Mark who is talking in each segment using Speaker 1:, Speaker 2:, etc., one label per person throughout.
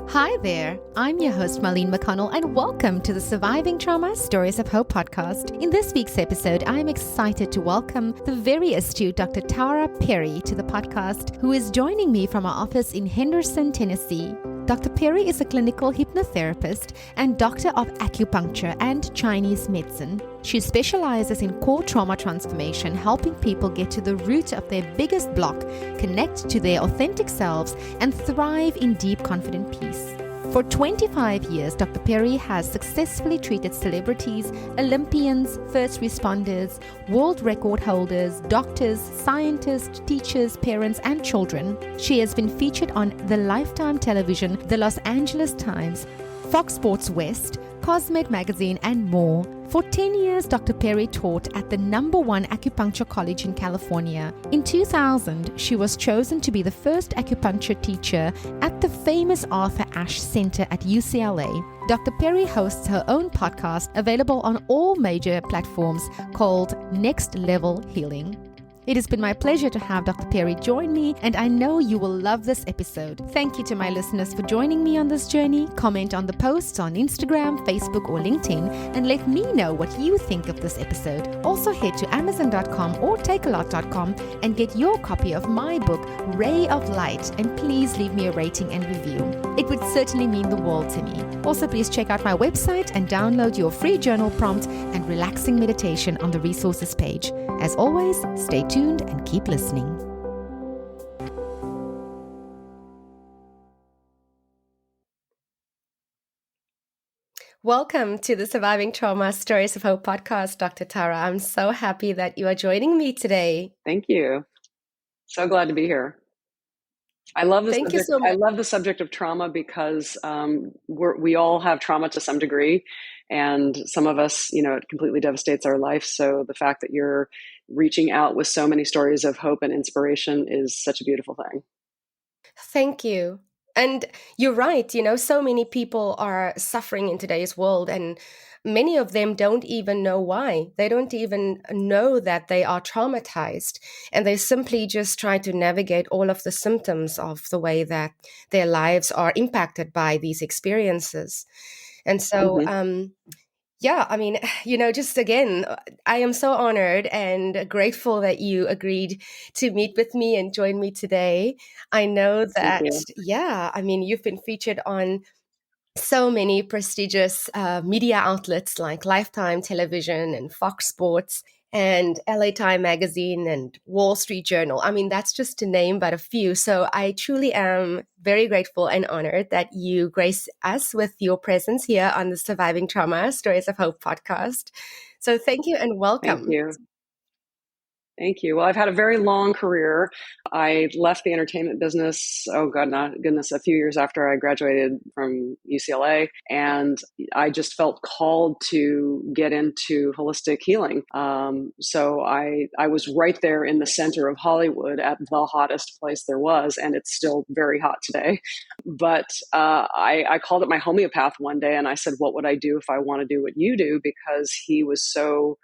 Speaker 1: Hi there, I'm your host Marlene McConnell and welcome to the Surviving Trauma Stories of Hope podcast. In this week's episode, I'm excited to welcome the very astute Dr. Tara Perry to the podcast, who is joining me from our office in Henderson, Tennessee. Dr. Perry is a clinical hypnotherapist and doctor of acupuncture and Chinese medicine. She specializes in core trauma transformation, helping people get to the root of their biggest block, connect to their authentic selves, and thrive in deep, confident peace. For 25 years, Dr. Perry has successfully treated celebrities, Olympians, first responders, world record holders, doctors, scientists, teachers, parents, and children. She has been featured on the Lifetime Television, the Los Angeles Times, Fox Sports West, Cosmed Magazine, and more. For 10 years, Dr. Perry taught at the #1 acupuncture college in California. In 2000, she was chosen to be the first acupuncture teacher at the famous Arthur Ashe Center at UCLA. Dr. Perry hosts her own podcast available on all major platforms called Next Level Healing. It has been my pleasure to have Dr. Perry join me, and I know you will love this episode. Thank you to my listeners for joining me on this journey. Comment on the posts on Instagram, Facebook, or LinkedIn, and let me know what you think of this episode. Also head to Amazon.com or takealot.com and get your copy of my book, Ray of Light, and please leave me a rating and review. It would certainly mean the world to me. Also, please check out my website and download your free journal prompt and relaxing meditation on the resources page. As always, stay tuned and keep listening. Welcome to the Surviving Trauma Stories of Hope podcast, Dr. Tara. I'm so happy that you are joining me today.
Speaker 2: Thank you. So glad to be here. I love this.
Speaker 1: Thank you so much.
Speaker 2: I love the subject of trauma because we all have trauma to some degree, and some of us, it completely devastates our life. So the fact that you're reaching out with so many stories of hope and inspiration is such a beautiful thing.
Speaker 1: Thank you. And you're right. So many people are suffering in today's world, and many of them don't even know why. They don't even know that they are traumatized, and they simply just try to navigate all of the symptoms of the way that their lives are impacted by these experiences. And so, yeah, I mean, just again, I am so honored and grateful that you agreed to meet with me and join me today. I know that, you've been featured on so many prestigious media outlets like Lifetime Television and Fox Sports and LA Time Magazine and Wall Street Journal. I mean, that's just to name but a few. So I truly am very grateful and honored that you grace us with your presence here on the Surviving Trauma Stories of Hope podcast. So thank you and welcome.
Speaker 2: Thank you. Thank you. Well, I've had a very long career. I left the entertainment business, a few years after I graduated from UCLA. And I just felt called to get into holistic healing. So I was right there in the center of Hollywood at the hottest place there was. And it's still very hot today. But I called up my homeopath one day and I said, what would I do if I want to do what you do? Because he was so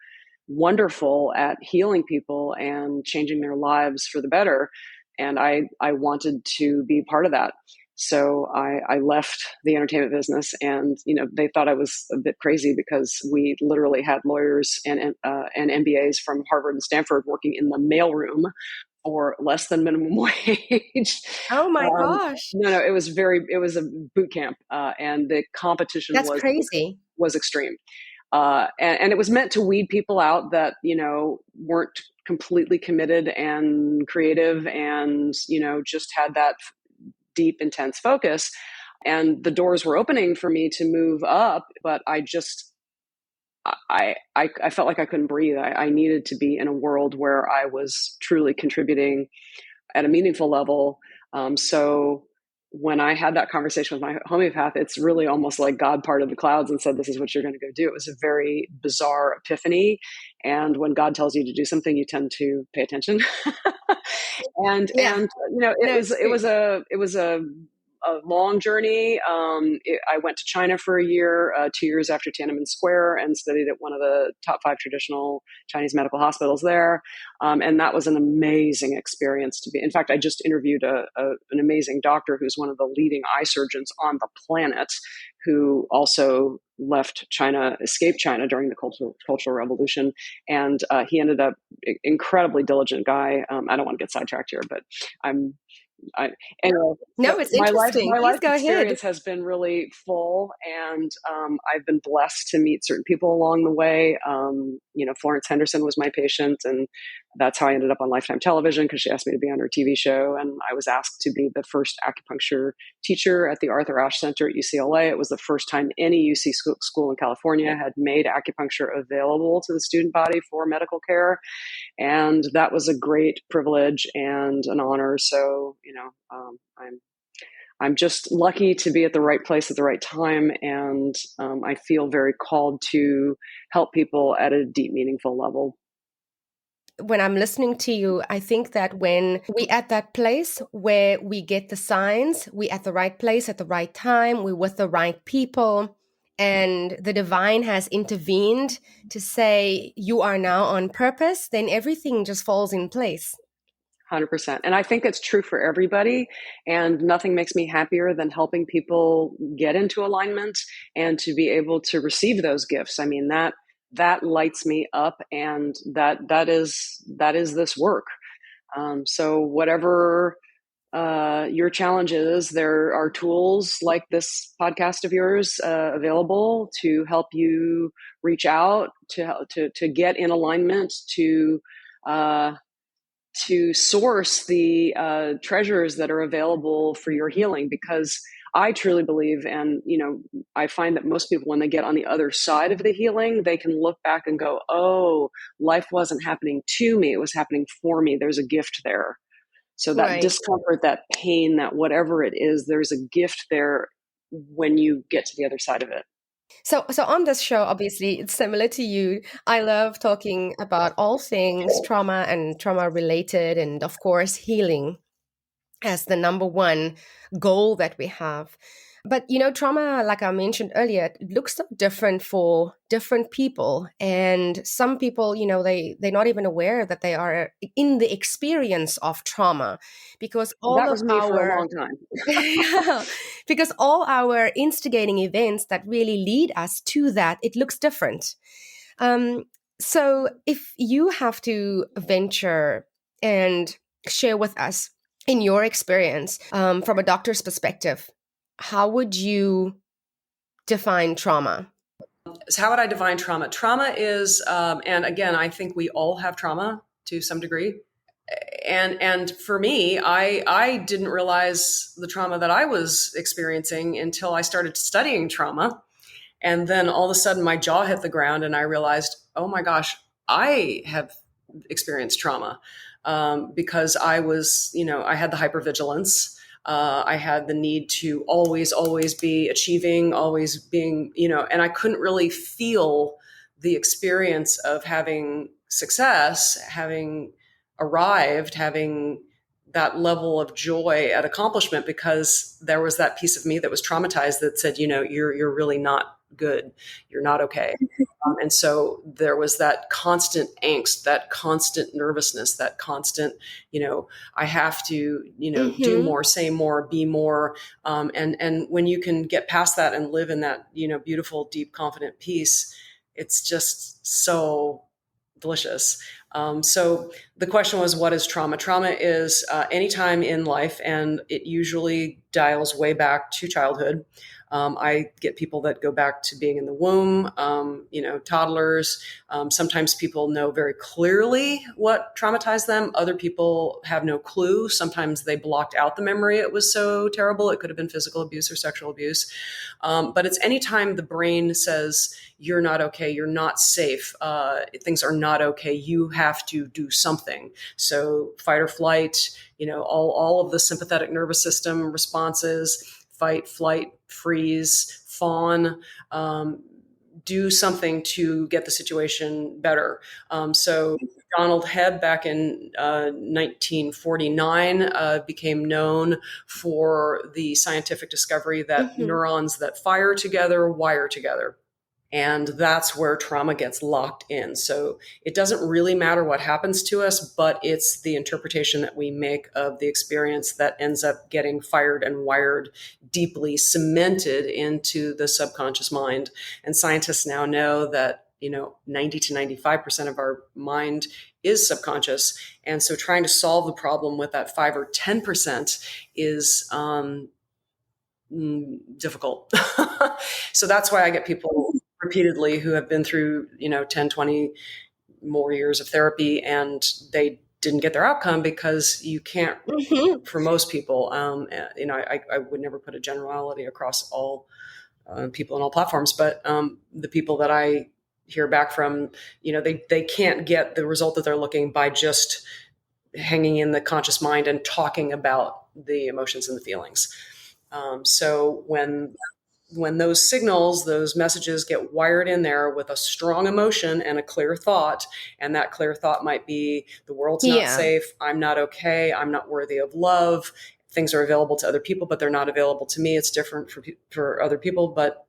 Speaker 2: wonderful at healing people and changing their lives for the better. And I wanted to be part of that. So I left the entertainment business, and they thought I was a bit crazy because we literally had lawyers and MBAs from Harvard and Stanford working in the mailroom for less than minimum wage.
Speaker 1: Oh my gosh.
Speaker 2: No, it was a boot camp, and the competition was extreme. And it was meant to weed people out that, weren't completely committed and creative and, just had that deep, intense focus. And the doors were opening for me to move up, but I felt like I couldn't breathe. I needed to be in a world where I was truly contributing at a meaningful level. So when I had that conversation with my homeopath, it's really almost like God parted the clouds and said, this is what you're going to go do. It was a very bizarre epiphany. And when God tells you to do something, you tend to pay attention. It was a a long journey. I went to China for a year, 2 years after Tiananmen Square, and studied at one of the top 5 traditional Chinese medical hospitals there. And that was an amazing experience to be. In fact, I just interviewed an amazing doctor who's one of the leading eye surgeons on the planet, who also left China, escaped China during the Cultural Revolution. And he ended up incredibly diligent guy. I don't want to get sidetracked here, but I'm I, anyway,
Speaker 1: No, it's
Speaker 2: my life,
Speaker 1: interesting.
Speaker 2: my
Speaker 1: Please
Speaker 2: life
Speaker 1: go ahead.
Speaker 2: experience has been really full, and I've been blessed to meet certain people along the way. Florence Henderson was my patient, and that's how I ended up on Lifetime Television, because she asked me to be on her TV show, and I was asked to be the first acupuncture teacher at the Arthur Ashe Center at UCLA. It was the first time any UC school in California had made acupuncture available to the student body for medical care. And that was a great privilege and an honor. So, I'm just lucky to be at the right place at the right time. And I feel very called to help people at a deep, meaningful level.
Speaker 1: When I'm listening to you, I think that when we at that place where we get the signs, we at the right place at the right time, we're with the right people, and the divine has intervened to say you are now on purpose, then everything just falls in place.
Speaker 2: 100%. And I think it's true for everybody. And nothing makes me happier than helping people get into alignment and to be able to receive those gifts. I mean, that lights me up, and that is this work. So whatever your challenge is, there are tools like this podcast of yours available to help you reach out, to get in alignment, to source the treasures that are available for your healing. Because I truly believe, and I find that most people, when they get on the other side of the healing, they can look back and go, oh, life wasn't happening to me, it was happening for me. There's a gift there. So that
Speaker 1: Right.
Speaker 2: discomfort, that pain, that whatever it is, there's a gift there when you get to the other side of it.
Speaker 1: So on this show, obviously, it's similar to you. I love talking about all things trauma and trauma related, and of course, healing as the number one goal that we have. But trauma, like I mentioned earlier, it looks so different for different people. And some people, they're not even aware that they are in the experience of trauma, because all
Speaker 2: That
Speaker 1: of
Speaker 2: was me for a long time.
Speaker 1: yeah, because all our instigating events that really lead us to that, it looks different. So if you have to venture and share with us, in your experience, from a doctor's perspective, how would you define trauma?
Speaker 3: So how would I define trauma? Trauma is, and again, I think we all have trauma to some degree. And for me, I didn't realize the trauma that I was experiencing until I started studying trauma. And then all of a sudden my jaw hit the ground and I realized, oh my gosh, I have experienced trauma. Because I was, I had the hypervigilance. I had the need to always be achieving, always being, and I couldn't really feel the experience of having success, having arrived, having that level of joy at accomplishment, because there was that piece of me that was traumatized that said, you're really not good. You're not okay. And so there was that constant angst, that constant nervousness, that constant, I have to, do more, say more, be more. And when you can get past that and live in that, beautiful, deep, confident peace, it's just so delicious. So the question was, what is trauma? Trauma is any time in life, and it usually dials way back to childhood. I get people that go back to being in the womb, toddlers. Sometimes people know very clearly what traumatized them. Other people have no clue. Sometimes they blocked out the memory. It was so terrible. It could have been physical abuse or sexual abuse. But it's anytime the brain says, you're not okay, you're not safe, things are not okay, you have to do something. So fight or flight, all of the sympathetic nervous system responses, fight, flight, freeze, fawn, do something to get the situation better. So Donald Hebb back in 1949 became known for the scientific discovery that neurons that fire together wire together. And that's where trauma gets locked in. So it doesn't really matter what happens to us, but it's the interpretation that we make of the experience that ends up getting fired and wired, deeply cemented into the subconscious mind. And scientists now know that 90 to 95% of our mind is subconscious. And so trying to solve the problem with that 5 or 10% is difficult. So that's why I get people repeatedly who have been through 10, 20 more years of therapy and they didn't get their outcome, because you can't, for most people, I would never put a generality across all people on all platforms, but the people that I hear back from, they can't get the result that they're looking by just hanging in the conscious mind and talking about the emotions and the feelings. So when those signals, those messages get wired in there with a strong emotion and a clear thought, and that clear thought might be, the world's not safe, I'm not okay, I'm not worthy of love, things are available to other people, but they're not available to me. It's different for other people, but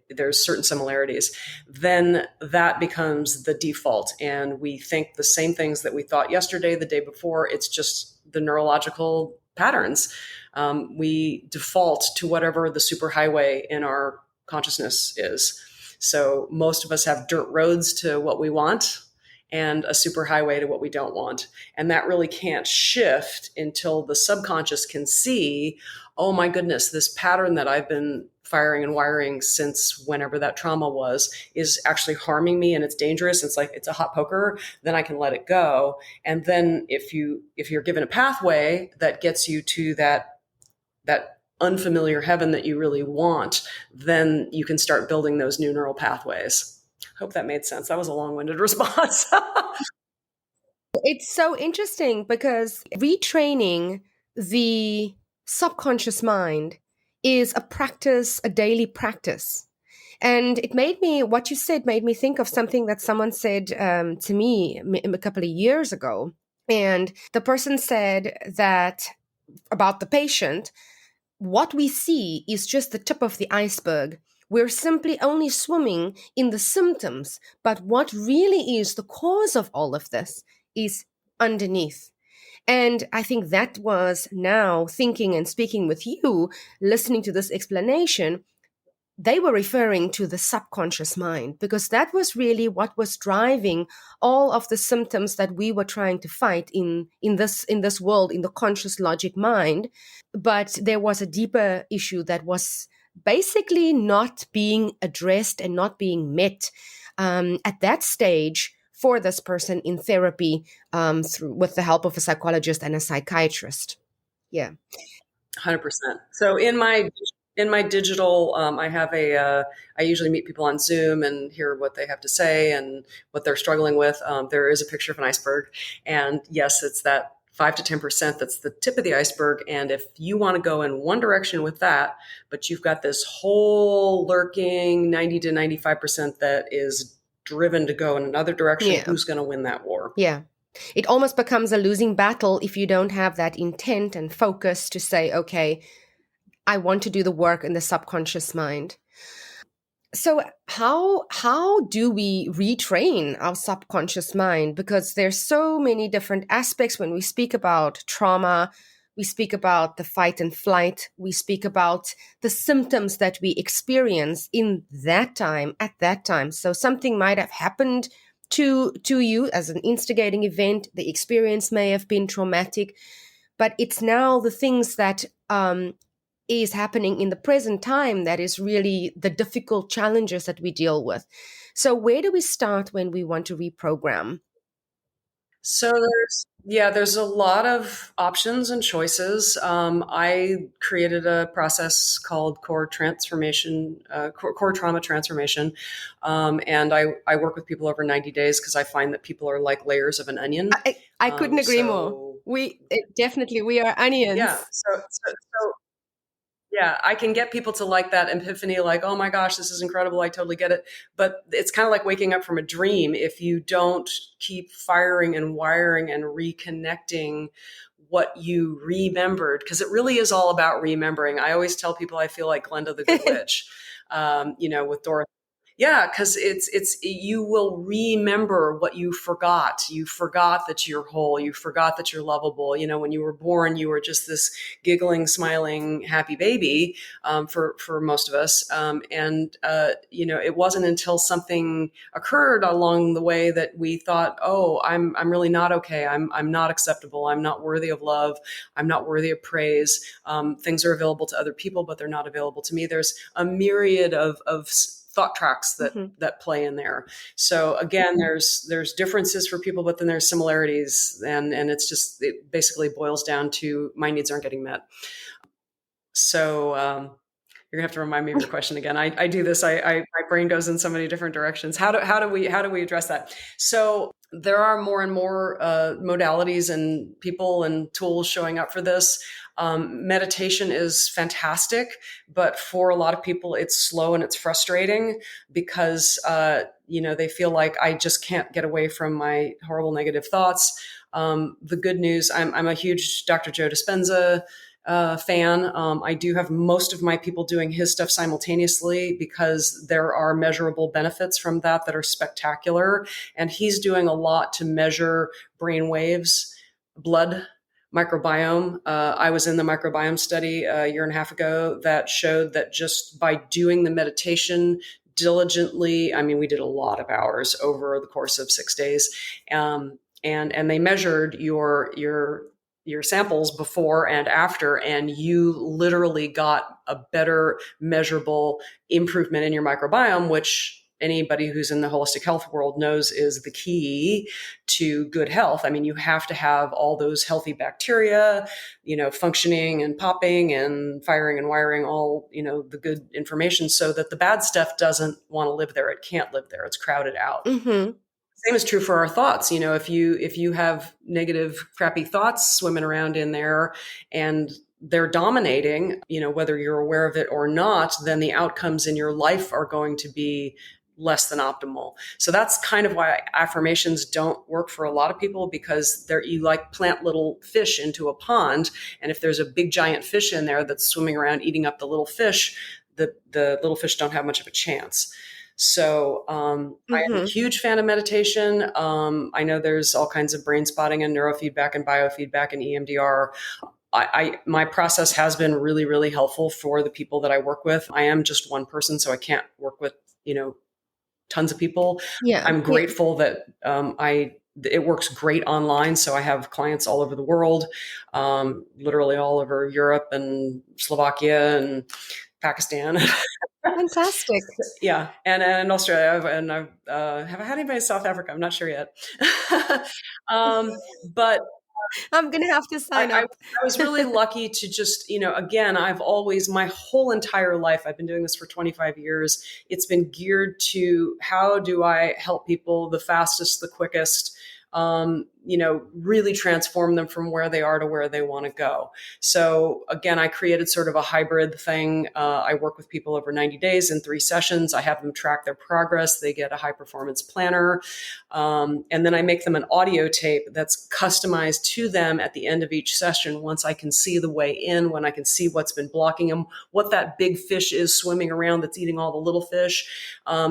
Speaker 3: there's certain similarities. Then that becomes the default, and we think the same things that we thought yesterday, the day before. It's just the neurological patterns. We default to whatever the superhighway in our consciousness is. So most of us have dirt roads to what we want and a superhighway to what we don't want. And that really can't shift until the subconscious can see, oh my goodness, this pattern that I've been firing and wiring since whenever that trauma was is actually harming me, and it's dangerous. It's like, it's a hot poker. Then I can let it go. And then if you're given a pathway that gets you to that unfamiliar heaven that you really want, then you can start building those new neural pathways. Hope that made sense. That was a long-winded response.
Speaker 1: It's so interesting because retraining the subconscious mind is a practice, a daily practice. And what you said made me think of something that someone said to me a couple of years ago. And the person said that about the patient, what we see is just the tip of the iceberg. We're simply only swimming in the symptoms, but what really is the cause of all of this is underneath. And I think that was, now thinking and speaking with you, listening to this explanation, they were referring to the subconscious mind, because that was really what was driving all of the symptoms that we were trying to fight in this world, in the conscious logic mind. But there was a deeper issue that was basically not being addressed and not being met at that stage for this person in therapy, with the help of a psychologist and a psychiatrist. Yeah.
Speaker 3: 100%. So in my digital, I usually meet people on Zoom and hear what they have to say and what they're struggling with. There is a picture of an iceberg, and yes, it's that 5 to 10% that's the tip of the iceberg. And if you want to go in one direction with that, but you've got this whole lurking 90 to 95% that is driven to go in another direction, who's going to win that war?
Speaker 1: Yeah. It almost becomes a losing battle if you don't have that intent and focus to say, okay, I want to do the work in the subconscious mind. So how do we retrain our subconscious mind? Because there's so many different aspects when we speak about trauma. We speak about the fight and flight. We speak about the symptoms that we experience in that time, at that time. So something might have happened to you as an instigating event. The experience may have been traumatic, but it's now the things that is happening in the present time that is really the difficult challenges that we deal with. So where do we start when we want to reprogram?
Speaker 3: So there's a lot of options and choices. I created a process called core trauma transformation. And I work with people over 90 days because I find that people are like layers of an onion.
Speaker 1: I couldn't agree more. We are onions.
Speaker 3: Yeah. Yeah, I can get people to like that epiphany, like, oh my gosh, this is incredible. I totally get it. But it's kind of like waking up from a dream if you don't keep firing and wiring and reconnecting what you remembered, because it really is all about remembering. I always tell people I feel like Glenda the Good Witch, with Dorothy. Yeah, because it's you will remember what you forgot. You forgot that you're whole. You forgot that you're lovable. When you were born, you were just this giggling, smiling, happy baby, for most of us. It wasn't until something occurred along the way that we thought, oh, I'm really not okay. I'm not acceptable. I'm not worthy of love. I'm not worthy of praise. Things are available to other people, but they're not available to me. There's a myriad of thought tracks that play in there. So again, there's differences for people, but then there's similarities, and it basically boils down to my needs aren't getting met. So you're gonna have to remind me of your question again. I do this. My brain goes in so many different directions. How do we address that? So there are more and more modalities and people and tools showing up for this. Meditation is fantastic, but for a lot of people, it's slow and it's frustrating because they feel like I just can't get away from my horrible negative thoughts. The good news, I'm a huge Dr. Joe Dispenza fan. I do have most of my people doing his stuff simultaneously because there are measurable benefits from that are spectacular. And he's doing a lot to measure brain waves, blood microbiome. I was in the microbiome study a year and a half ago that showed that just by doing the meditation diligently, I mean, we did a lot of hours over the course of 6 days. And they measured your samples before and after, and you literally got a better measurable improvement in your microbiome, which anybody who's in the holistic health world knows is the key to good health. I mean, you have to have all those healthy bacteria, functioning and popping and firing and wiring, all, the good information, so that the bad stuff doesn't want to live there. It can't live there. It's crowded out.
Speaker 1: Mm-hmm.
Speaker 3: Same is true for our thoughts. If you have negative, crappy thoughts swimming around in there and they're dominating, whether you're aware of it or not, then the outcomes in your life are going to be less than optimal. So that's kind of why affirmations don't work for a lot of people, because you like plant little fish into a pond. And if there's a big giant fish in there that's swimming around eating up the little fish, the little fish don't have much of a chance. So I am a huge fan of meditation. I know there's all kinds of brain spotting and neurofeedback and biofeedback and EMDR. My process has been really, really helpful for the people that I work with. I am just one person, so I can't work with, tons of people.
Speaker 1: Yeah.
Speaker 3: I'm grateful that it works great online. So I have clients all over the world, literally all over Europe and Slovakia and Pakistan.
Speaker 1: Fantastic.
Speaker 3: Yeah. And Australia. Have I had anybody in South Africa? I'm not sure yet. But
Speaker 1: I'm going to have to sign up.
Speaker 3: I was really lucky to just, again, my whole entire life, I've been doing this for 25 years. It's been geared to how do I help people the fastest, the quickest, really transform them from where they are to where they want to go. So again, I created sort of a hybrid thing. I work with people over 90 days in 3 sessions. I have them track their progress. They get a high performance planner. And then I make them an audio tape that's customized to them at the end of each session. Once I can see the way in, when I can see what's been blocking them, what that big fish is swimming around that's eating all the little fish,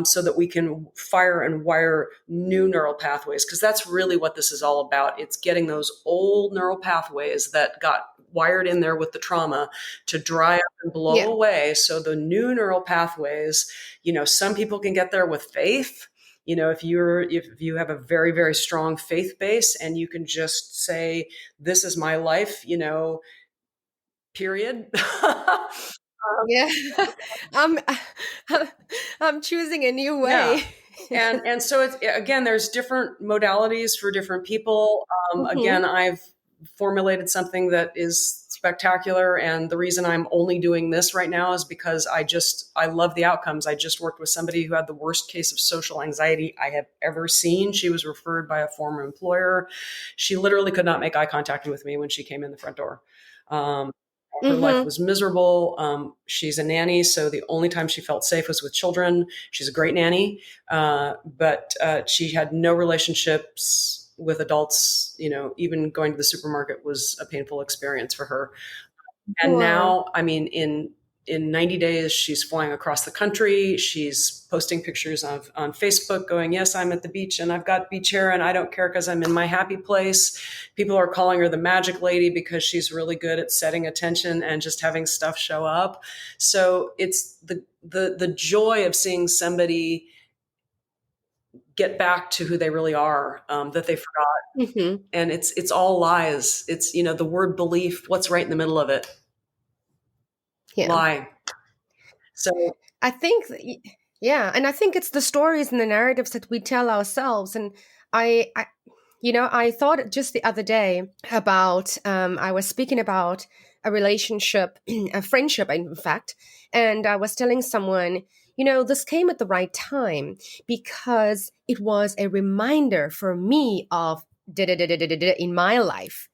Speaker 3: so that we can fire and wire new neural pathways. Because that's really what this is all about. It's getting those old neural pathways that got wired in there with the trauma to dry up and blow away. So the new neural pathways, some people can get there with faith. If you have a very, very strong faith base and you can just say, this is my life, period.
Speaker 1: Yeah. I'm choosing a new way.
Speaker 3: Yeah. And so it's, again, there's different modalities for different people. Again, I've formulated something that is spectacular. And the reason I'm only doing this right now is because I love the outcomes. I just worked with somebody who had the worst case of social anxiety I have ever seen. She was referred by a former employer. She literally could not make eye contact with me when she came in the front door. Her life was miserable. She's a nanny, so the only time she felt safe was with children. She's a great nanny, but she had no relationships with adults. Even going to the supermarket was a painful experience for her. And now, I mean, in 90 days, she's flying across the country. She's posting pictures on Facebook going, yes, I'm at the beach and I've got beach hair and I don't care because I'm in my happy place. People are calling her the magic lady because she's really good at setting attention and just having stuff show up. So it's the joy of seeing somebody get back to who they really are, that they forgot. And it's all lies. It's, the word belief, what's right in the middle of it? Yeah. Lie. So
Speaker 1: I think, and I think it's the stories and the narratives that we tell ourselves. And I thought just the other day about, I was speaking about a relationship, a friendship, in fact, and I was telling someone, this came at the right time because it was a reminder for me of in my life.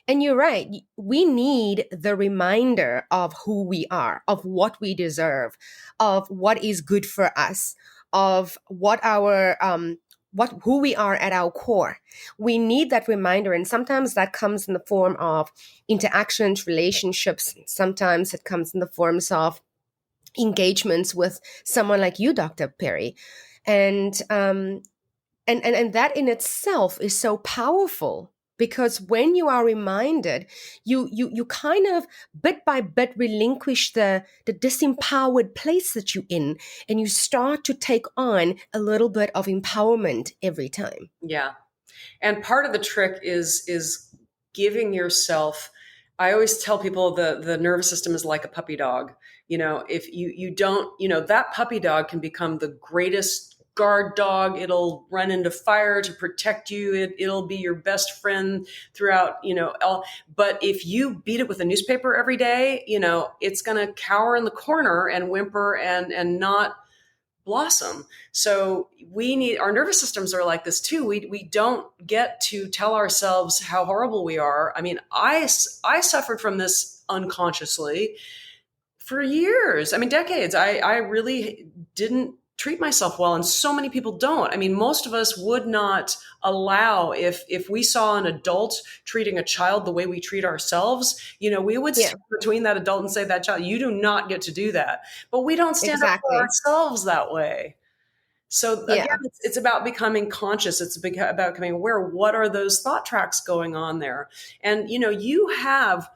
Speaker 1: And you're right. We need the reminder of who we are, of what we deserve, of what is good for us, of what our who we are at our core. We need that reminder, and sometimes that comes in the form of interactions, relationships. Sometimes it comes in the forms of engagements with someone like you, Dr. Perry, and that in itself is so powerful. Because when you are reminded, you kind of bit by bit relinquish the disempowered place that you're in, and you start to take on a little bit of empowerment every time.
Speaker 3: Yeah. And part of the trick is giving yourself, I always tell people the nervous system is like a puppy dog. If you don't, that puppy dog can become the greatest guard dog. It'll run into fire to protect you. It'll be your best friend throughout, but if you beat it with a newspaper every day, it's going to cower in the corner and whimper and not blossom. So our nervous systems are like this too. We don't get to tell ourselves how horrible we are. I mean, I suffered from this unconsciously for years. I mean, decades. I really didn't treat myself well. And so many people don't. I mean, most of us would not allow, if we saw an adult treating a child the way we treat ourselves, we would stand between that adult and say, that child, you do not get to do that. But we don't stand up for ourselves that way. So again, it's about becoming conscious. It's about becoming aware. What are those thought tracks going on there? And, you have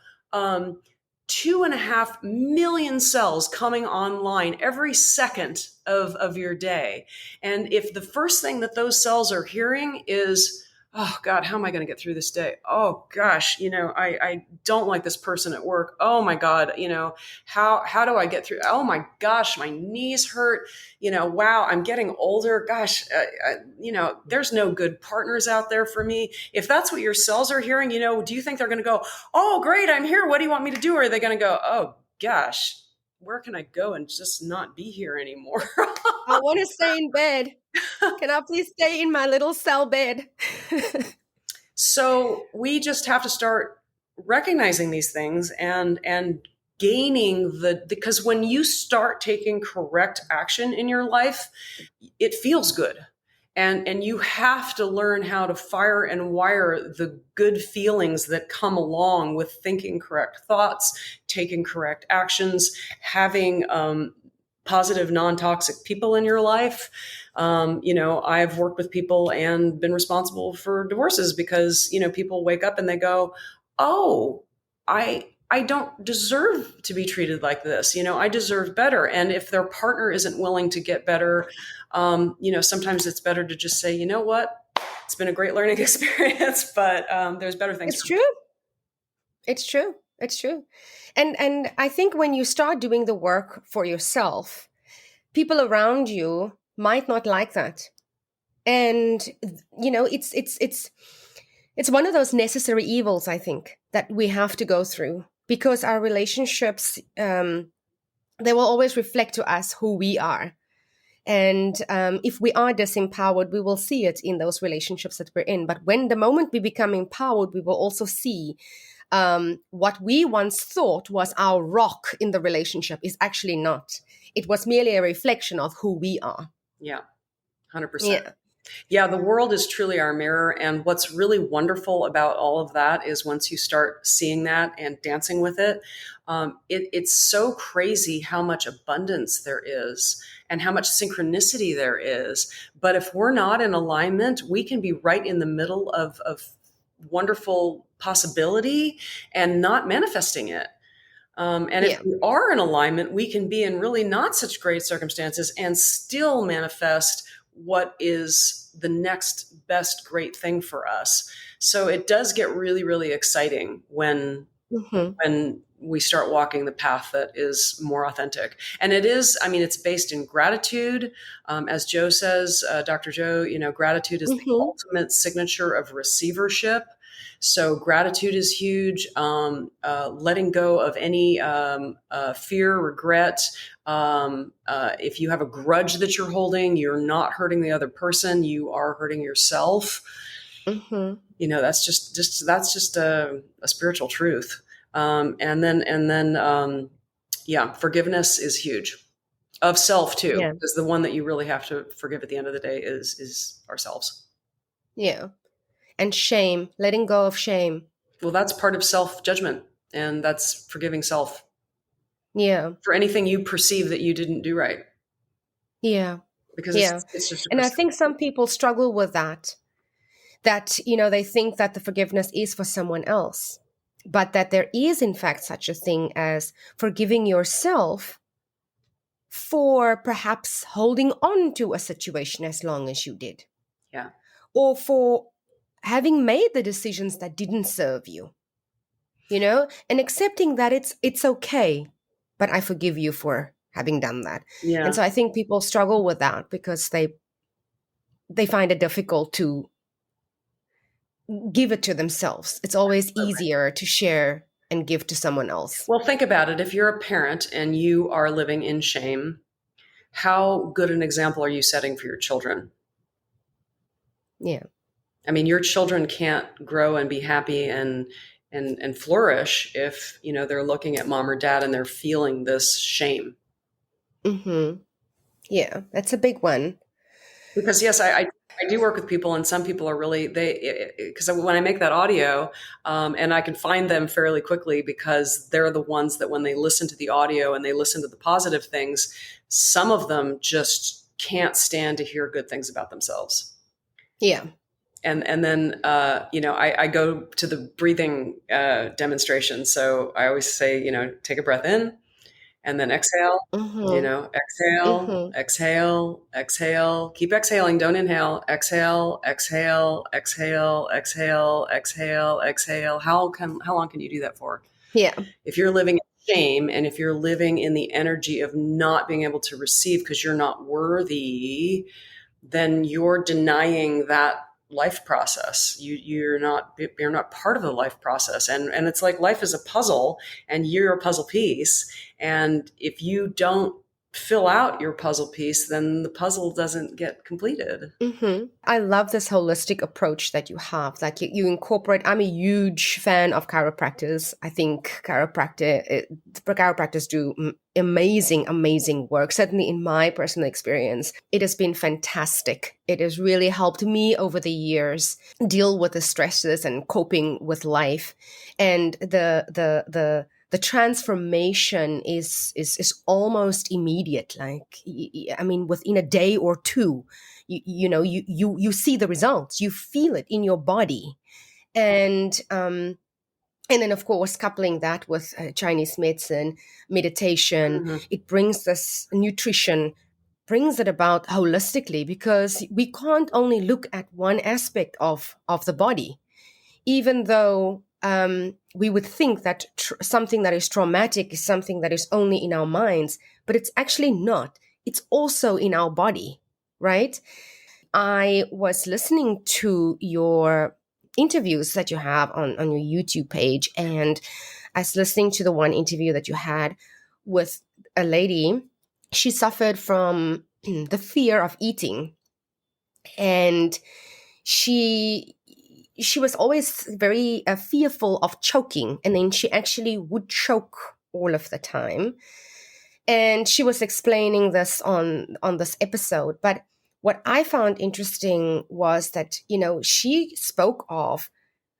Speaker 3: 2.5 million cells coming online every second of your day. And if the first thing that those cells are hearing is, oh God, how am I going to get through this day? Oh gosh, I don't like this person at work. Oh my God, how do I get through? Oh my gosh, my knees hurt. Wow, I'm getting older. Gosh, there's no good partners out there for me. If that's what your cells are hearing, do you think they're going to go, oh great, I'm here. What do you want me to do? Or are they going to go, oh gosh, where can I go and just not be here anymore?
Speaker 1: I want to stay in bed. Can I please stay in my little cell bed?
Speaker 3: So we just have to start recognizing these things and gaining because when you start taking correct action in your life, it feels good. And you have to learn how to fire and wire the good feelings that come along with thinking correct thoughts, taking correct actions, having positive, non-toxic people in your life. I've worked with people and been responsible for divorces because, people wake up and they go, oh, I don't deserve to be treated like this. I deserve better. And if their partner isn't willing to get better, sometimes it's better to just say, you know what, it's been a great learning experience, but there's better things.
Speaker 1: It's true. And I think when you start doing the work for yourself, people around you might not like that. And, it's one of those necessary evils, I think, that we have to go through because our relationships, they will always reflect to us who we are. And if we are disempowered, we will see it in those relationships that we're in. But when the moment we become empowered, we will also see
Speaker 4: what we once thought was our rock in the relationship is actually not. It was merely a reflection of who we are.
Speaker 3: Yeah, 100%.
Speaker 4: Yeah.
Speaker 3: Yeah, the world is truly our mirror. And what's really wonderful about all of that is once you start seeing that and dancing with it, it's so crazy how much abundance there is and how much synchronicity there is. But if we're not in alignment, we can be right in the middle of wonderful possibility and not manifesting it. And if we are in alignment, we can be in really not such great circumstances and still manifest what is the next best great thing for us. So it does get really, really exciting when we start walking the path that is more authentic. And it is, I mean, it's based in gratitude. As Joe says, Dr. Joe, gratitude is the ultimate signature of receivership. So gratitude is huge. Letting go of any fear, regret. If you have a grudge that you're holding, you're not hurting the other person. You are hurting yourself. That's just a spiritual truth. And then, forgiveness is huge of self too, because the one that you really have to forgive at the end of the day is ourselves.
Speaker 4: Yeah. And shame, letting go of shame.
Speaker 3: Well, that's part of self-judgment, and that's forgiving self.
Speaker 4: Yeah.
Speaker 3: For anything you perceive that you didn't do right.
Speaker 4: Yeah.
Speaker 3: Because it's just
Speaker 4: and I think some people struggle with that, they think that the forgiveness is for someone else, but that there is in fact such a thing as forgiving yourself for perhaps holding on to a situation as long as you did.
Speaker 3: Yeah.
Speaker 4: Or for having made the decisions that didn't serve you, and accepting that it's okay, but I forgive you for having done that.
Speaker 3: Yeah.
Speaker 4: And so I think people struggle with that because they find it difficult to give it to themselves. It's always easier to share and give to someone else.
Speaker 3: Well, think about it. If you're a parent and you are living in shame, how good an example are you setting for your children?
Speaker 4: Yeah.
Speaker 3: I mean, your children can't grow and be happy and flourish if, they're looking at mom or dad and they're feeling this shame.
Speaker 4: Yeah, that's a big one.
Speaker 3: Because yes, I do work with people, and some people are really, because when I make that audio, and I can find them fairly quickly because they're the ones that when they listen to the audio and they listen to the positive things, some of them just can't stand to hear good things about themselves.
Speaker 4: Yeah.
Speaker 3: And then, I go to the breathing demonstration. So I always say, take a breath in and then exhale, exhale, keep exhaling. Don't inhale, exhale. How long can you do that for?
Speaker 4: Yeah.
Speaker 3: If you're living in shame and if you're living in the energy of not being able to receive because you're not worthy, then you're denying that life process. You're not part of the life process. And it's like life is a puzzle and you're a puzzle piece. And if you don't fill out your puzzle piece, then the puzzle doesn't get completed.
Speaker 4: I love this holistic approach that you have. Like you incorporate, I'm a huge fan of chiropractors. I think chiropractors do amazing work. Certainly in my personal experience, it has been fantastic. It has really helped me over the years deal with the stresses and coping with life. And the transformation is almost immediate. Like, I mean, within a day or two, you see the results, you feel it in your body. And then, of course, coupling that with Chinese medicine, meditation, it brings this nutrition, brings it about holistically, because we can't only look at one aspect of the body, even though we would think that something that is traumatic is something that is only in our minds, but it's actually not. It's also in our body, right? I was listening to your interviews that you have on your YouTube page, and I was listening to the one interview that you had with a lady. She suffered from the fear of eating, and she she was always very fearful of choking, and then she actually would choke all of the time. And she was explaining this on this episode. But what I found interesting was that, she spoke of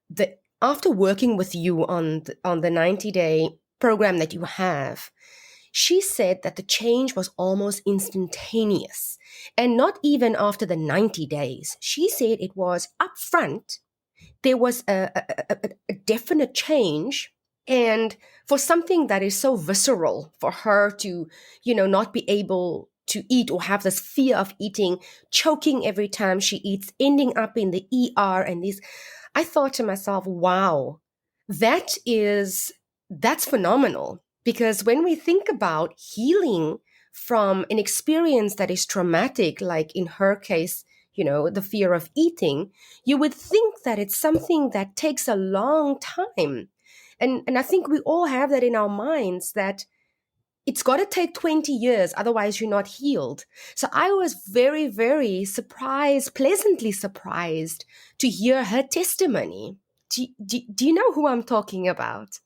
Speaker 4: the after working with you on the 90-day program that you have, she said that the change was almost instantaneous. And not even after the 90 days. She said it was upfront. There was a definite change. And for something that is so visceral for her to, not be able to eat or have this fear of eating, choking every time she eats, ending up in the ER and these, I thought to myself, wow, that's phenomenal. Because when we think about healing from an experience that is traumatic, like in her case, the fear of eating, you would think that it's something that takes a long time. And I think we all have that in our minds, that it's got to take 20 years, otherwise you're not healed. So I was very, very surprised, pleasantly surprised to hear her testimony. Do you know who I'm talking about?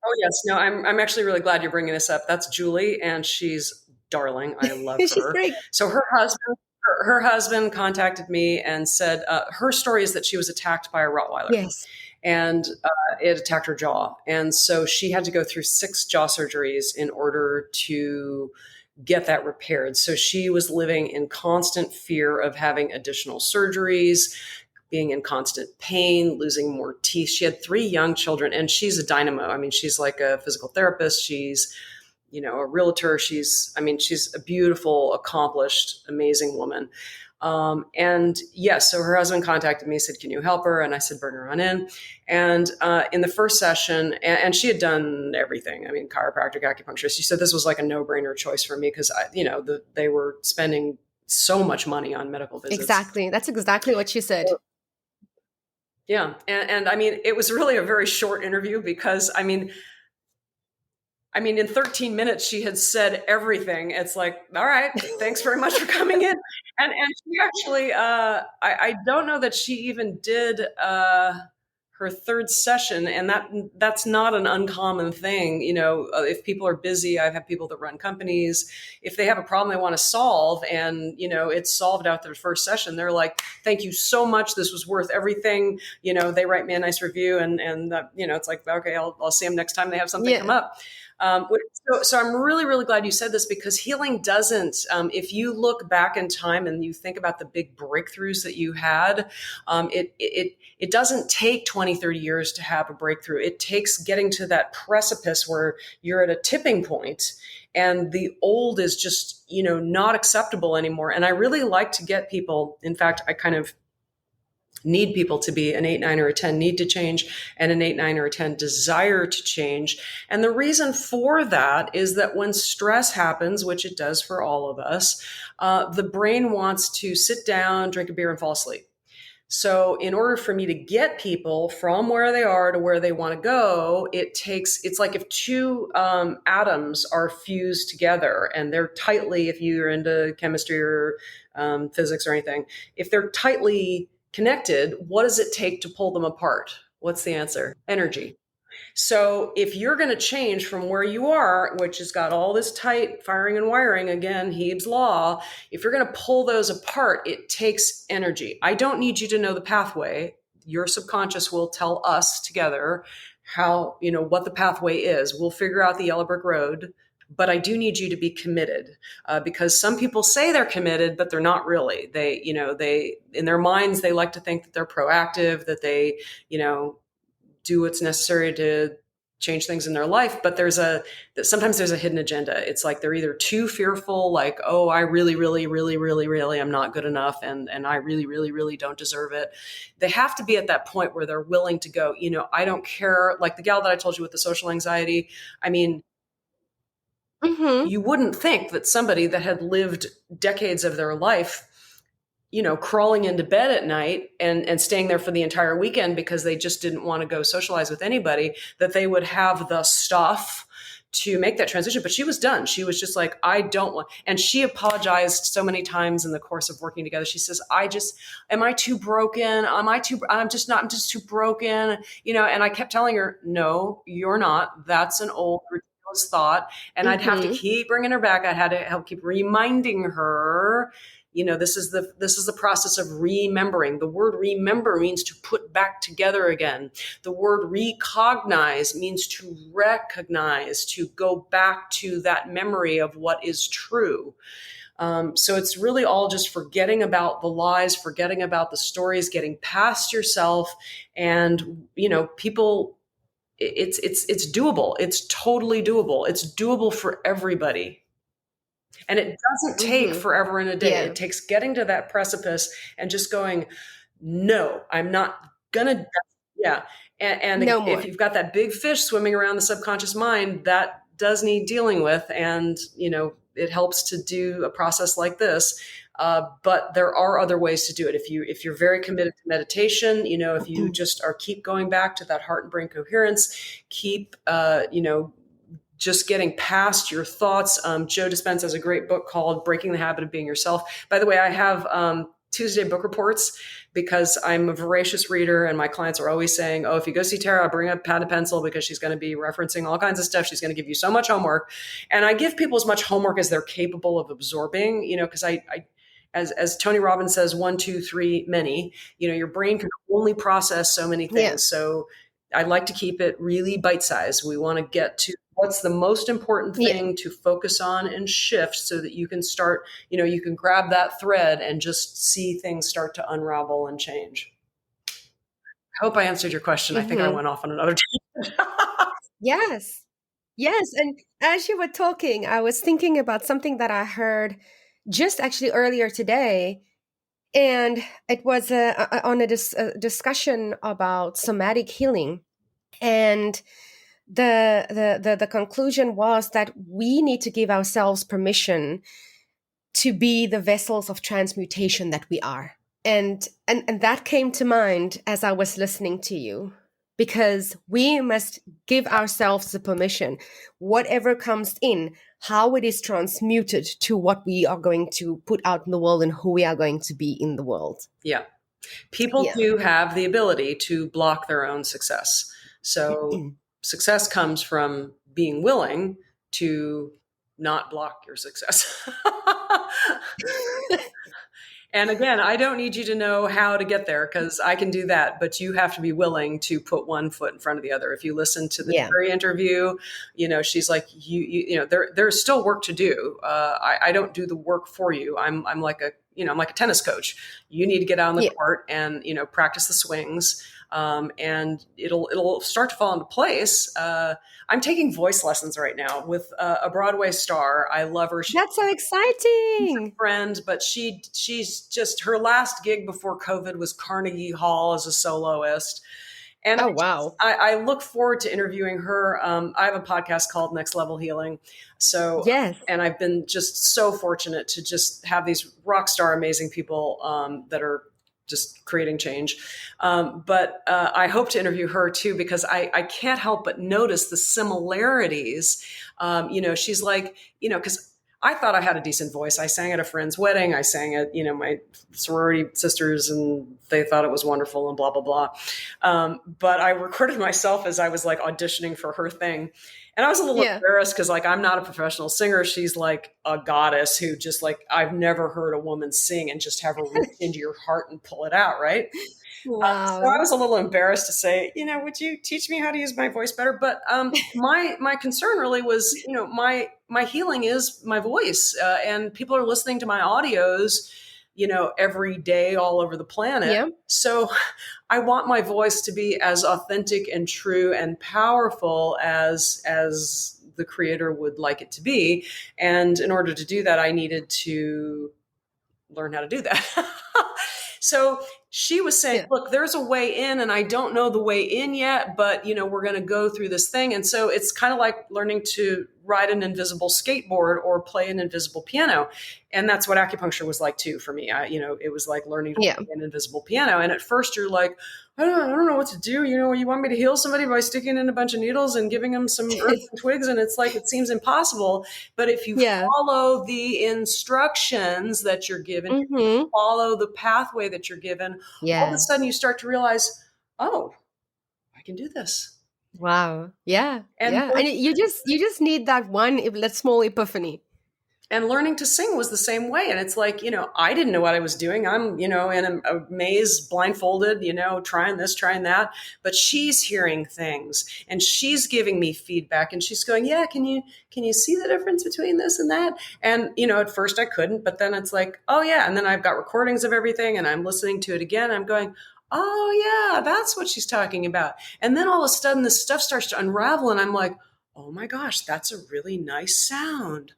Speaker 3: Oh, yes. No, I'm actually really glad you're bringing this up. That's Julie, and she's darling. I love her.
Speaker 4: She's great.
Speaker 3: So her husband contacted me and said her story is that she was attacked by a Rottweiler.
Speaker 4: Yes.
Speaker 3: And it attacked her jaw. And so she had to go through 6 jaw surgeries in order to get that repaired. So she was living in constant fear of having additional surgeries, being in constant pain, losing more teeth. She had 3 young children, and she's a dynamo. I mean, she's like a physical therapist. She's, a realtor. She's a beautiful, accomplished, amazing woman. And yes, so her husband contacted me, said, can you help her? And I said, bring her on in. And in the first session, and she had done everything. I mean, chiropractic, acupuncture. She said this was like a no-brainer choice for me because, they were spending so much money on medical visits.
Speaker 4: Exactly. That's exactly what she said.
Speaker 3: Yeah. And I mean, it was really a very short interview because, I mean, in 13 minutes, she had said everything. It's like, all right, thanks very much for coming in. And she actually, I don't know that she even did her 3rd session. And that's not an uncommon thing. If people are busy, I've had people that run companies. If they have a problem they want to solve and, it's solved out their first session, they're like, thank you so much. This was worth everything. They write me a nice review and it's like, okay, I'll see them next time they have something come up. So I'm really, really glad you said this because healing doesn't, if you look back in time and you think about the big breakthroughs that you had, it doesn't take 20, 30 years to have a breakthrough. It takes getting to that precipice where you're at a tipping point and the old is just, not acceptable anymore. And I really like to get people, in fact, I kind of need people to be an 8, 9, or a 10 need to change and an 8, 9, or a 10 desire to change. And the reason for that is that when stress happens, which it does for all of us, the brain wants to sit down, drink a beer, and fall asleep. So in order for me to get people from where they are to where they want to go, it's like if 2 atoms are fused together and they're tightly, if you're into chemistry or physics or anything, if they're tightly connected, what does it take to pull them apart? What's the answer? Energy. So if you're going to change from where you are, which has got all this tight firing and wiring, again, Hebe's law, if you're going to pull those apart, it takes energy. I don't need you to know the pathway. Your subconscious will tell us together how, what the pathway is. We'll figure out the yellow brick road. But I do need you to be committed because some people say they're committed, but they're not really. They in their minds, they like to think that they're proactive, that they, do what's necessary to change things in their life. But sometimes there's a hidden agenda. It's like they're either too fearful, like, oh, I really, really, really, really, really am not good enough. And I really, really, really don't deserve it. They have to be at that point where they're willing to go, I don't care. Like the gal that I told you with the social anxiety. I mean, you wouldn't think that somebody that had lived decades of their life, crawling into bed at night and staying there for the entire weekend because they just didn't want to go socialize with anybody, that they would have the stuff to make that transition, but she was done. She was just like, I don't want, and she apologized so many times in the course of working together. She says, am I too broken? I'm just too broken, and I kept telling her, no, you're not. That's an old ridiculous thought. And I'd have to keep bringing her back. I had to help keep reminding her, this is the process of remembering. The word remember means to put back together again. The word recognize means to recognize, to go back to that memory of what is true. So it's really all just forgetting about the lies, forgetting about the stories, getting past yourself, and people. It's doable. It's totally doable. It's doable for everybody. And it doesn't take forever and a day.
Speaker 4: Yeah.
Speaker 3: It takes getting to that precipice and just going, no, I'm not gonna. Yeah. And
Speaker 4: No
Speaker 3: if
Speaker 4: more.
Speaker 3: you've got that big fish swimming around the subconscious mind, that does need dealing with. And, it helps to do a process like this. But there are other ways to do it. If you're very committed to meditation, if you just keep going back to that heart and brain coherence, keep, just getting past your thoughts. Joe Dispenza has a great book called Breaking the Habit of Being Yourself. By the way, I have Tuesday book reports because I'm a voracious reader, and my clients are always saying, oh, if you go see Tara, bring a pad and pencil because she's going to be referencing all kinds of stuff. She's going to give you so much homework. And I give people as much homework as they're capable of absorbing, because as Tony Robbins says, 1, 2, 3, many, your brain can only process so many things.
Speaker 4: Yeah.
Speaker 3: So I like to keep it really bite-sized. We want to get to what's the most important thing to focus on and shift so that you can start, you can grab that thread and just see things start to unravel and change. I hope I answered your question. I think I went off on another tangent.
Speaker 4: Yes. And as you were talking, I was thinking about something that I heard just actually earlier today. And it was on a discussion about somatic healing. And the conclusion was that we need to give ourselves permission to be the vessels of transmutation that we are. And that came to mind as I was listening to you, because we must give ourselves the permission, whatever comes in, how it is transmuted to what we are going to put out in the world and who we are going to be in the world.
Speaker 3: Yeah. People do have the ability to block their own success. So success comes from being willing to not block your success. And again, I don't need you to know how to get there because I can do that, but you have to be willing to put one foot in front of the other. If you listen to the Jerry interview, she's like, there's still work to do. I don't do the work for you. I'm like a tennis coach. You need to get out on the court and, practice the swings. And it'll start to fall into place. I'm taking voice lessons right now with a Broadway star. I love her.
Speaker 4: That's so exciting.
Speaker 3: She's a friend, but she's just, her last gig before COVID was Carnegie Hall as a soloist. And I look forward to interviewing her. I have a podcast called Next Level Healing. So, and I've been just so fortunate to just have these rock star, amazing people that are just creating change. But I hope to interview her too, because I can't help but notice the similarities. She's like, because I thought I had a decent voice. I sang at a friend's wedding. I sang at, my sorority sisters, and they thought it was wonderful and blah, blah, blah. But I recorded myself as I was like auditioning for her thing. And I was a little embarrassed because I'm not a professional singer. She's like a goddess who just I've never heard a woman sing and just have her reach into your heart and pull it out. Right.
Speaker 4: Wow.
Speaker 3: So I was a little embarrassed to say, would you teach me how to use my voice better? But my concern really was, my healing is my voice, and people are listening to my audios, every day all over the planet. Yeah. So I want my voice to be as authentic and true and powerful as the creator would like it to be. And in order to do that, I needed to learn how to do that. So she was saying, look, there's a way in, and I don't know the way in yet, but we're going to go through this thing. And so it's kind of like learning to ride an invisible skateboard or play an invisible piano. And that's what acupuncture was like too for me. It was like learning to
Speaker 4: Yeah.
Speaker 3: play an invisible piano. And at first you're like, I don't know what to do. You want me to heal somebody by sticking in a bunch of needles and giving them some earth and twigs? And it's like, it seems impossible. But if you
Speaker 4: Yeah.
Speaker 3: follow the instructions that you're given,
Speaker 4: Mm-hmm.
Speaker 3: follow the pathway that you're given, all of a sudden you start to realize, oh, I can do this.
Speaker 4: Wow. Yeah.
Speaker 3: And
Speaker 4: Yeah. And you just need that that small epiphany.
Speaker 3: And learning to sing was the same way. And it's like, I didn't know what I was doing. I'm, in a maze, blindfolded, trying this, trying that. But she's hearing things and she's giving me feedback and she's going, yeah, can you see the difference between this and that? And, at first I couldn't, but then it's like, oh yeah. And then I've got recordings of everything and I'm listening to it again. I'm going, oh yeah, that's what she's talking about. And then all of a sudden this stuff starts to unravel and I'm like, oh my gosh, that's a really nice sound.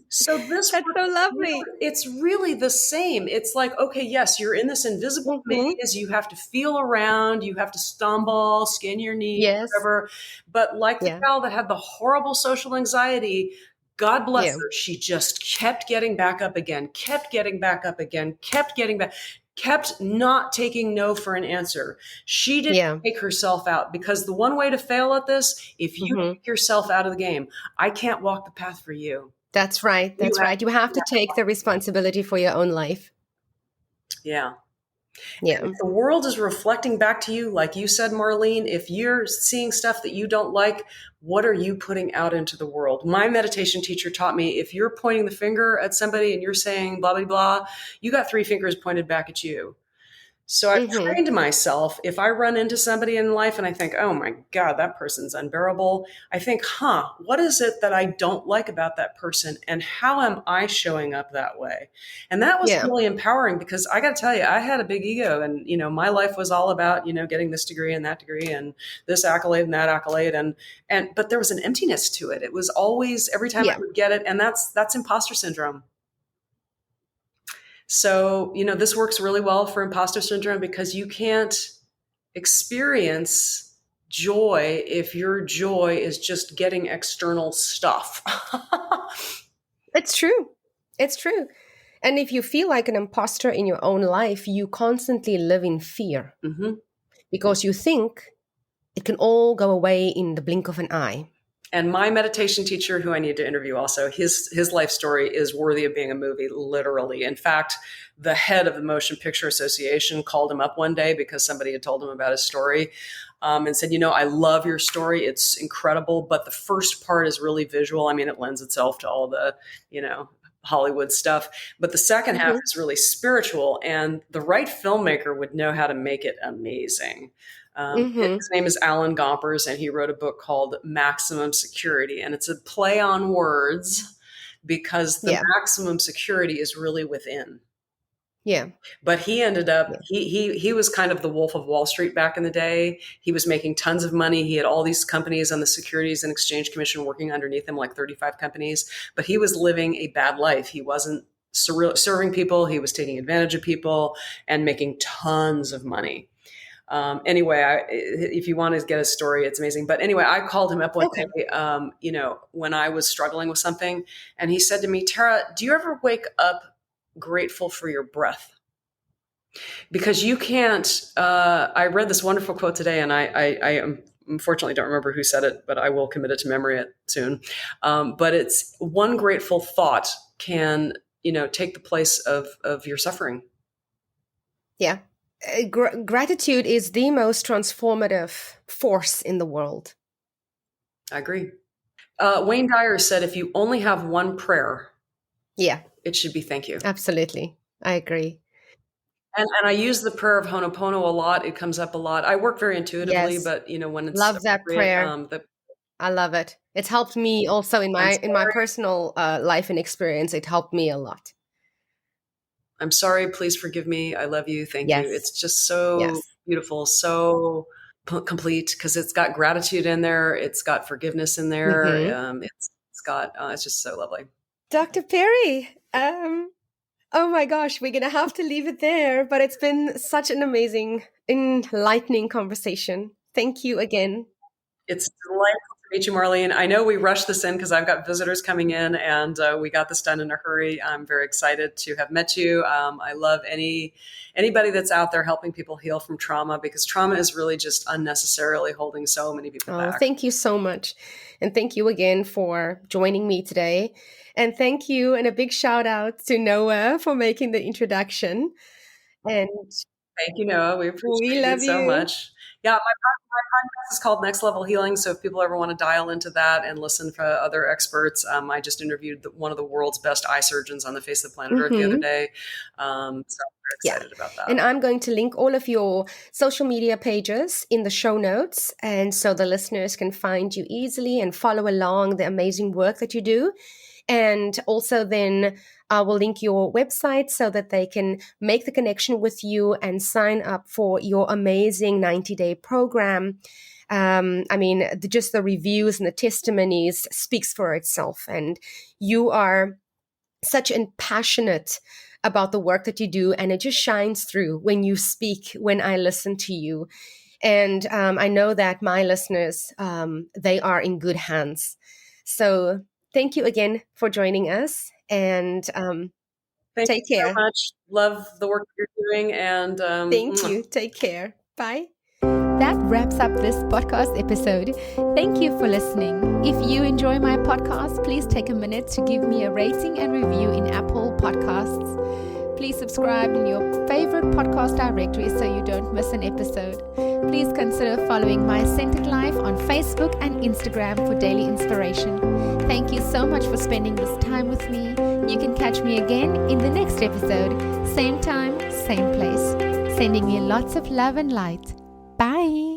Speaker 3: So
Speaker 4: That's so lovely.
Speaker 3: It's really the same. It's like, okay, yes, you're in this invisible maze. You have to feel around. You have to stumble, skin your knee,
Speaker 4: Yes.
Speaker 3: whatever. But like the gal that had the horrible social anxiety, God bless her, she just kept getting back up again, kept not taking no for an answer. She didn't take herself out, because the one way to fail at this, if you take yourself out of the game, I can't walk the path for you.
Speaker 4: That's right. That's right. You have to take the responsibility for your own life.
Speaker 3: Yeah.
Speaker 4: Yeah.
Speaker 3: If the world is reflecting back to you, like you said, Marlene, if you're seeing stuff that you don't like, what are you putting out into the world? My meditation teacher taught me, if you're pointing the finger at somebody and you're saying blah, blah, blah, you got 3 fingers pointed back at you. So I've trained myself, if I run into somebody in life and I think, oh my God, that person's unbearable, I think, what is it that I don't like about that person? And how am I showing up that way? And that was really empowering, because I got to tell you, I had a big ego and, my life was all about, getting this degree and that degree and this accolade and that accolade. But there was an emptiness to it. It was always, every time I would get it. And that's imposter syndrome. So, this works really well for imposter syndrome, because you can't experience joy if your joy is just getting external stuff.
Speaker 4: It's true. It's true. And if you feel like an imposter in your own life, you constantly live in fear because you think it can all go away in the blink of an eye.
Speaker 3: And my meditation teacher, who I need to interview also, his life story is worthy of being a movie, literally. In fact, the head of the Motion Picture Association called him up one day because somebody had told him about his story and said, I love your story. It's incredible. But the first part is really visual. I mean, it lends itself to all the, Hollywood stuff. But the second half is really spiritual. And the right filmmaker would know how to make it amazing. His name is Alan Gompers, and he wrote a book called Maximum Security. And it's a play on words, because the maximum security is really within.
Speaker 4: Yeah.
Speaker 3: But he ended up, he was kind of the Wolf of Wall Street back in the day. He was making tons of money. He had all these companies on the Securities and Exchange Commission working underneath him, like 35 companies. But he was living a bad life. He wasn't serving people. He was taking advantage of people and making tons of money. Anyway, if you want to get a story, it's amazing. But anyway, I called him up one day, when I was struggling with something, and he said to me, Tara, do you ever wake up grateful for your breath? Because you can't, I read this wonderful quote today, and I unfortunately don't remember who said it, but I will commit it to memory soon. But it's one grateful thought can, take the place of your suffering.
Speaker 4: Yeah. Gratitude is the most transformative force in the world.
Speaker 3: I agree. Wayne Dyer said, if you only have one prayer, it should be thank you.
Speaker 4: Absolutely. I agree.
Speaker 3: And I use the prayer of Ho'oponopono a lot. It comes up a lot. I work very intuitively, but when it's
Speaker 4: love that prayer. I love it. It's helped me also in my personal life and experience. It helped me a lot.
Speaker 3: I'm sorry, please forgive me. I love you. Thank you. It's just so beautiful, so complete, because it's got gratitude in there. It's got forgiveness in there. It's just so lovely.
Speaker 4: Dr. Perry, oh my gosh, we're going to have to leave it there, but it's been such an amazing, enlightening conversation. Thank you again.
Speaker 3: It's delightful to meet you, Marlene. I know we rushed this in because I've got visitors coming in, and we got this done in a hurry. I'm very excited to have met you. I love anybody that's out there helping people heal from trauma, because trauma is really just unnecessarily holding so many people back.
Speaker 4: Thank you so much. And thank you again for joining me today. And thank you, and a big shout out to Noah for making the introduction. And
Speaker 3: thank you, Noah. We appreciate
Speaker 4: love
Speaker 3: it so
Speaker 4: you.
Speaker 3: much. Yeah, my podcast is called Next Level Healing. So if people ever want to dial into that and listen to other experts, I just interviewed one of the world's best eye surgeons on the face of the planet Earth the other day. So I'm very excited about that.
Speaker 4: And I'm going to link all of your social media pages in the show notes, and so the listeners can find you easily and follow along the amazing work that you do. And also then I will link your website so that they can make the connection with you and sign up for your amazing 90-day program. Just the reviews and the testimonies speaks for itself. And you are such a passionate about the work that you do, and it just shines through when you speak, when I listen to you. And I know that my listeners, they are in good hands. So thank you again for joining us, and take care.
Speaker 3: Thank you so much. Love the work you're doing, and
Speaker 4: thank you. Take care. Bye.
Speaker 1: That wraps up this podcast episode. Thank you for listening. If you enjoy my podcast, please take a minute to give me a rating and review in Apple Podcasts. Please subscribe in your favorite podcast directory so you don't miss an episode. Please consider following My Centered Life on Facebook and Instagram for daily inspiration. Thank you so much for spending this time with me. You can catch me again in the next episode. Same time, same place. Sending you lots of love and light. Bye.